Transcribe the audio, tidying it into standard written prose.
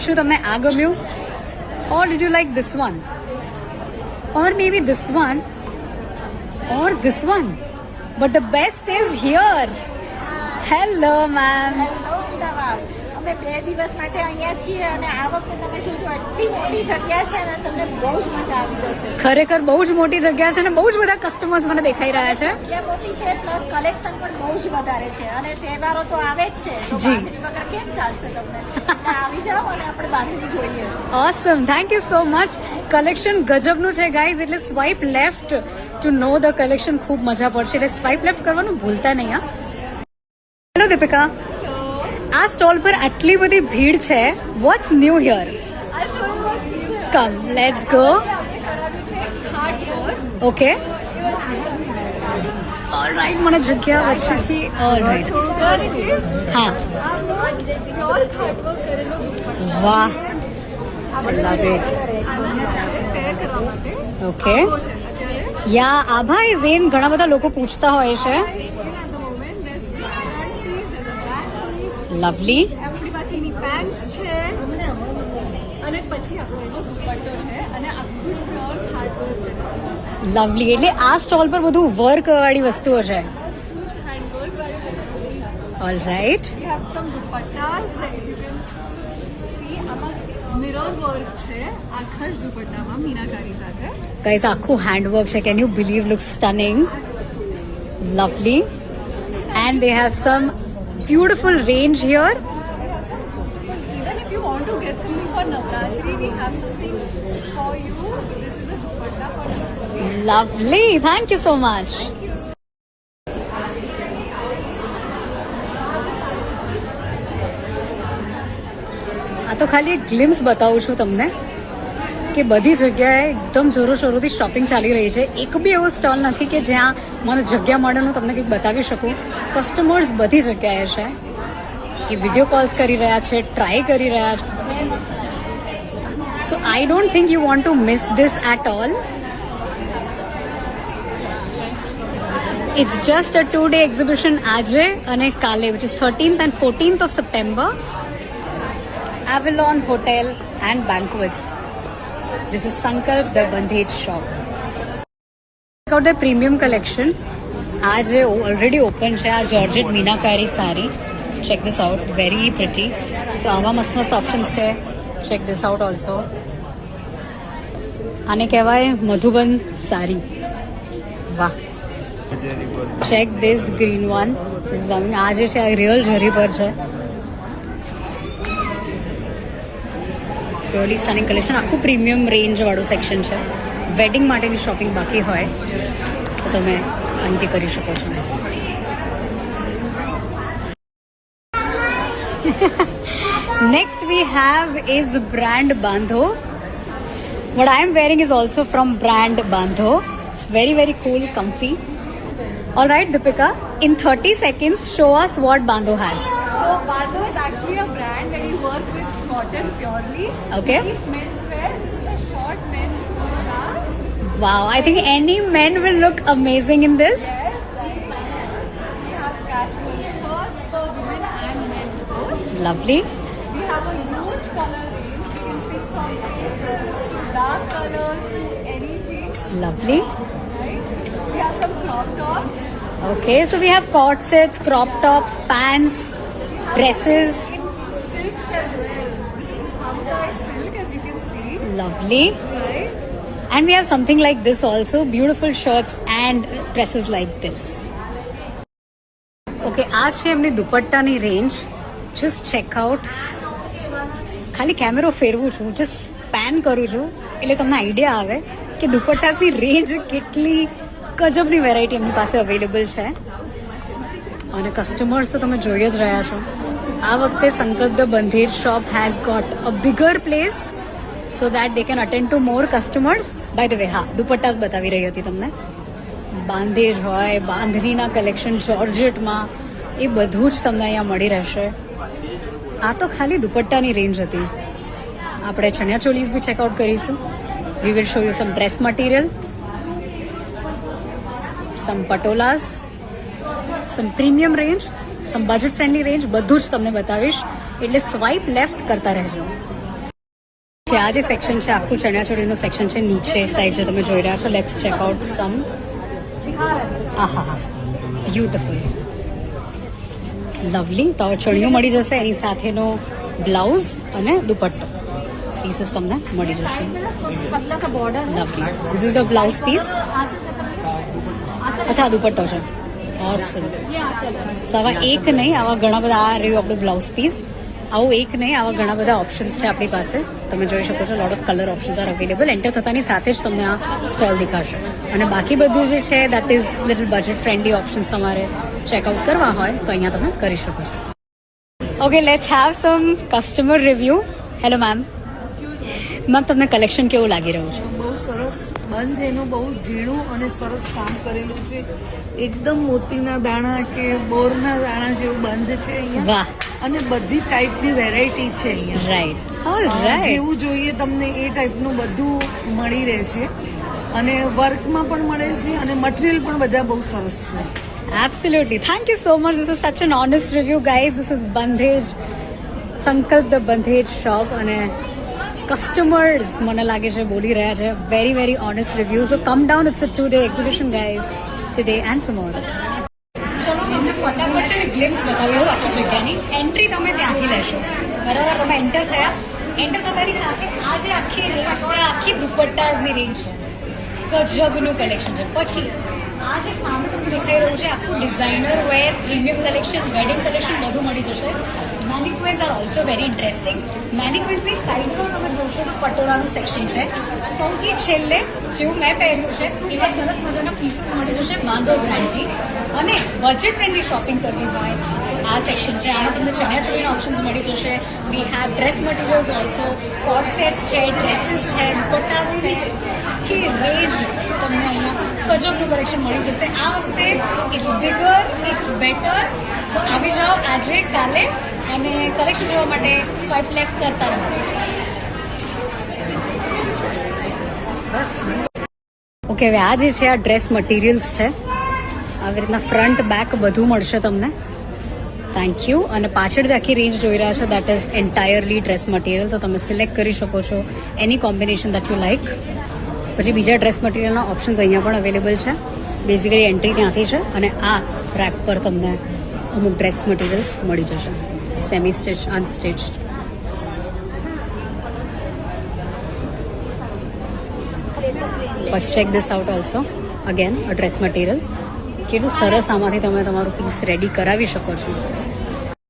શું તમને આ ગમ્યું? Or did you like this one? Or maybe this one? Or this one? But the best is here. Hello, ma'am. અમે 2 દિવસ માટે અહીંયા છીએ અને આ વખતે તમે જોજો એટલી મોટી જગ્યા છે ને તમને બહુ જ મજા આવી જશે. ખરેખર બહુ જ મોટી જગ્યા છે અને બહુ જ બધા કસ્ટમર્સ મને દેખાઈ રહ્યા છે. જગ્યા મોટી છે પ્લસ કલેક્શન પણ બહુ જ વધારે છે અને તહેવારો તો આવે જ છે તો જી. બાંધણી વગર કેમ ચાલશે તમને? એટલે આવી જાઓ અને આપણે બાંધણી જોઈએ. Awesome, thank you so much. Collection ગજબનું છે ગાઈઝ, એટલે swipe left to know the collection. ખૂબ મજા પડશે, એટલે સ્વાઇપ લેફ્ટ કરવાનું ભૂલતા નહીં. હા, હેલો દીપિકા. આ સ્ટોલ પર આટલી બધી ભીડ છે. What's new here? Come let's go. Okay, alright. મને જગ્યા વચ્ચેથી ઓલરાઈટ. હા, વાહ, love it. Okay, yeah Abha is in. ઘણા બધા લોકો પૂછતા હોય છે. લવલી. આપણી પાસે એની પેન્ટ્સ છે અને પછી આપણો એનો દુપટ્ટો છે અને આખું જ પ્યોર હાર્ડવર્ક. લવલી, એટલે આ સ્ટોલ પર બધું વર્ક વાળી વસ્તુઓ છે. હેન્ડવર્ક વાળી. Alright. We have some dupattas that you can see. આમાં મિરર વર્ક છે આખા જ દુપટ્ટામાં મીનાકારી સાથે. ગાઈઝ, આખું હેન્ડવર્ક છે. Can you believe? Looks stunning. Lovely. And they have sum beautiful range here. Even if you want to get something for Navratri, we have something for you. This is a dupatta for Navratri. Lovely, thank you so much. આ તો ખાલી એક glimpse બતાવું છું તમને કે બધી જગ્યાએ એકદમ જોરોશોરોથી શોપિંગ ચાલી રહી છે. એક બી એવો સ્ટોલ નથી કે જ્યાં મને જગ્યા મળે હું તમને કંઈક બતાવી શકું. કસ્ટમર્સ બધી જગ્યાએ છે. એ વિડીયો કોલ્સ કરી રહ્યા છે, ટ્રાય કરી રહ્યા છે. So I don't think you want to miss this at all. It's just a 2-day exhibition આજે અને કાલે, which is 13th and 14th of September. Avalon Hotel and Banquets. This is Sankalp, the Bandhej shop. Check out the premium collection. आज already open છે આ Georgette મીનાકારી sari. Check this out, very pretty. તો આવા મસ્ત મસ્ત ઓપ્શન્સ છે. Check this out also. આને કહેવાય મધુબન સાડી. વાહ. Check this green one. This is આ જે છે આ રિયલ જરી પર છે. really stunning collection. આખું પ્રીમિયમ રેન્જ વાળું સેક્શન છે. વેડિંગ માટેની શોપિંગ બાકી હોય તો તમે અહીંથી કરી શકો છો. Next we have is brand Bandho. What I am wearing is also from brand Bandho. It's very very cool, comfy. All right, Deepika, in 30 seconds show us what Bandho has. So Bandho is actually a brand where we work with cotton purely. Okay. We keep menswear. This is a short men's kurta. Wow, I think any men will look amazing in this. We have casual shirts for women and men both. Lovely. We have a huge color range. You can pick from pastel to dark colors to anything. Lovely. Right? We have some crop tops. Okay, so we have cord sets, crop tops, pants, dresses. Silks as well. This is Hamkai silk, as you can see. Lovely. Right? And we have something like this also, beautiful shirts and dresses like this. Okay, આ છે એમની દુપટ્ટાની range. Just check out. ખાલી કેમેરો ફેરવું છું, just pen કરું છું એટલે તમને આઈડિયા આવે કે દુપટ્ટાની રેન્જ કેટલી ગજબની વેરાયટી એમની પાસે અવેલેબલ છે. અને કસ્ટમર્સ તો તમે જોઈ જ રહ્યા છો. આ વખતે Sankalp the Bandhej shop has got a bigger place so that they can attend to more customers. By the way, હા, દુપટ્ટાસ બતાવી રહી હતી તમને. બાંધેજ હોય, બાંધણીના કલેક્શન જોર્જેટમાં, એ બધું જ તમને અહીંયા મળી રહેશે. આ તો ખાલી દુપટ્ટાની રેન્જ હતી. આપણે ચણિયા ચોલીસ બી ચેકઆઉટ કરીશું. We will show you some dress material, some patolas, some premium range, some budget friendly range, બધું જ તમને બતાવીશ. એટલે સ્વાઇપ લેફ્ટ કરતા રહેજો. આ જે સેક્શન છે આખું ચણિયાચોળીનું સેક્શન છે નીચે સાઈડ જે તમે જોઈ રહ્યા છો. Let's check out some. આહા બ્યુટીફુલ લવલી. તો ચણિયો મળી જશે, એની સાથેનો બ્લાઉઝ અને દુપટ્ટો પીસીસ તમને મળી જશે. पतला सा बॉर्डर है lovely. This is the blouse piece. અચ્છા આ દુપટ્ટો છે. ઓસમ. ये आंचल है સો આવા એક નહીં, આવા ઘણા બધા. આ રહ્યું આપણું બ્લાઉઝ પીસ. આવું એક નહીં, આવા ઘણા બધા ઓપ્શન્સ છે આપણી પાસે. તમે જોઈ શકો છો lot of colour options are available. Enter થતાની સાથે જ તમને આ સ્ટોલ દેખાશે. અને બાકી બધું જે છે that is little budget friendly options તમારે ચેકઆઉટ કરવા હોય તો અહીંયા તમે કરી શકો છો. Okay, let's have sum customer review. Hello ma'am. Ma'am તમને કલેક્શન કેવું લાગી રહ્યું છે? બહુ સરસ બંધ એનું બહુ ઝીણું અને સરસ કામ કરેલું છે. એકદમ મોતીના દાણા કે બોરના દાણા જેવું બંધ છે અહીંયા. વાહ. અને બધી ટાઈપની વેરાયટી છે અહીંયા. રાઈટ. ઓલરાઈટ. જેવું જોઈએ તમને એ ટાઈપનું બધું મળી રહે છે. અને વર્કમાં પણ મળે છે અને મટીરિયલ પણ બધા બહુ સરસ છે. Absolutely. Thank you so much. This is such an honest review, guys. This is Bandhej, Sankalp the Bandhej shop. અને કસ્ટમર્સ મને લાગે છે બોલી રહ્યા છે. Very very honest review. So come down. It's a 2-day exhibition guys, today and tomorrow. ચલો તમને ફટાફટ છે ને ગ્લિમ્સ બતાવી દઉં આખી જગ્યાની. એન્ટ્રી તમે ત્યાંથી લેશો, બરાબર? તમે એન્ટર થયા, એન્ટર થતાની સાથે આ જે આખી રેન્જ છે, આખી દુપટ્ટાની રેન્જ છે. ગજબનું કલેક્શન છે. પછી આ જે સામે તમને દેખાઈ રહ્યું છે આખું ડિઝાઇનર વેર, પ્રીમિયમ કલેક્શન, વેડિંગ કલેક્શન બધું મળી જશે. મેનિક્વેન્સ આર ઓલ્સો વેરી ઇન્ટરેસ્ટિંગ. મેનિક્વેન્સની સાઈડમાં તમે જોશો તો પટોળાનું સેક્શન છે. સૌથી છેલ્લે જેવું મેં પહેર્યું છે એવા સરસ મજાના પીસીસ મળી જશે બાંધો બ્રાન્ડથી. અને બજેટ ફ્રેન્ડલી શોપિંગ કરવી હોય તો આ સેક્શન છે. આમાં તમને ચણિયાચોળીના ઓપ્શન્સ મળી જશે. We have dress materials also, coat sets છે, ડ્રેસીસ છે, દુપટ્ટાસ છે. આખી રેન્જ તમને અહીંયા ગજબનું કલેક્શન મળી જશે. આ વખતે ઇટ્સ બિગર, ઇટ્સ બેટર. તો આવી જાઓ આજે કાલે અને કલેક્શન જોવા માટે સ્વાઇપ લેફ્ટ કરતા રહો. ઓકે, હવે આ જે છે આ ડ્રેસ મટીરિયલ્સ છે. આવી રીતના ફ્રન્ટ બેક બધું મળશે તમને. Thank you. અને પાછળ જે આખી રેન્જ જોઈ રહ્યા છો that is entirely dress material. તો તમે સિલેક્ટ કરી શકો છો એની કોમ્બિનેશન દેટ યુ લાઈક. પછી બીજા ડ્રેસ મટીરિયલના ઓપ્શન્સ અહીંયા પણ અવેલેબલ છે. બેઝિકલી એન્ટ્રી ત્યાંથી છે. અને આ રેક પર તમને અમુક ડ્રેસ મટીરિયલ્સ મળી જશે, સેમી સ્ટિચ, અનસ્ટિચ્ડ. પછી check this out also. Again a dress material. કેટલું સરસ આમાંથી તમે તમારું પીસ રેડી કરાવી શકો છો.